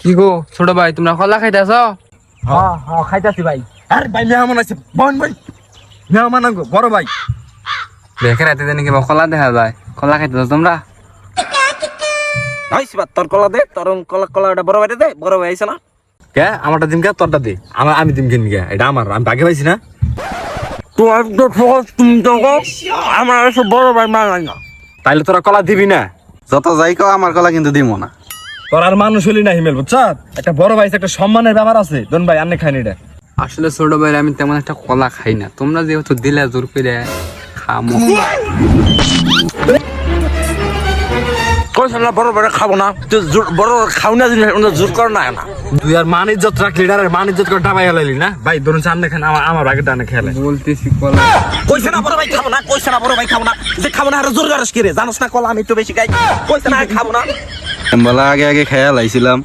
কি গো ছোট ভাই তোমরা কলা খাইতেছ? হ্যাঁ হ্যাঁ খাইতাছি ভাই। আরে ভাই মেহমান আছে, বোন ভাই মেহমান আনবো বড় ভাই। দেখে রাতে জানি কি কলা দেখা যায়, কলা খাইতেছ তোমরা? তোর কলা দে, তোর কলাটা বড় ভাই দে, বড় ভাই আইছে না। কে আমারটা দিম কে তোরটা দে, আমি দিম কেন কে? এটা আমার, আমি বাকি পাইছি না। তোমার তো তুমি তো আমার এসব বড় ভাই মানাই না। তাইলে তোরা কলা দিবি না? যত যাই কও আমার কলা কিন্তু দিব না। তোর আর মানুষ হলি না হিমেল, বুঝছ? একটা বড় ভাই একটা সম্মানের ব্যাপার আছে। দন ভাই আন্নে খাইনি এটা। আসলে ছোট ভাই আমি তেমন একটা কলা খাই না, তোমরা যেহেতু দিলে জোর করে খামো। কইছ না বড় ভাই খাবো না, তুই বড় খাও না জিনিস জোর কর না না। তুই আর মান ইজ্জত রাখলি না, মান ইজ্জত করে ডাবাই হলাইলি না ভাই। ধরুন সামনে খান, আমার বাগেটা আনে খেলে। বলতেছি কলা কইছে না বড় ভাই খাবো না, কইছে না বড় ভাই খাবো না, যে খাবো না আর জোর গারস করে জানোস না কলা আমি একটু বেশি খাই। কইছে না খাবো না। বলা আগে আগে খেয়াল আইছিলাম।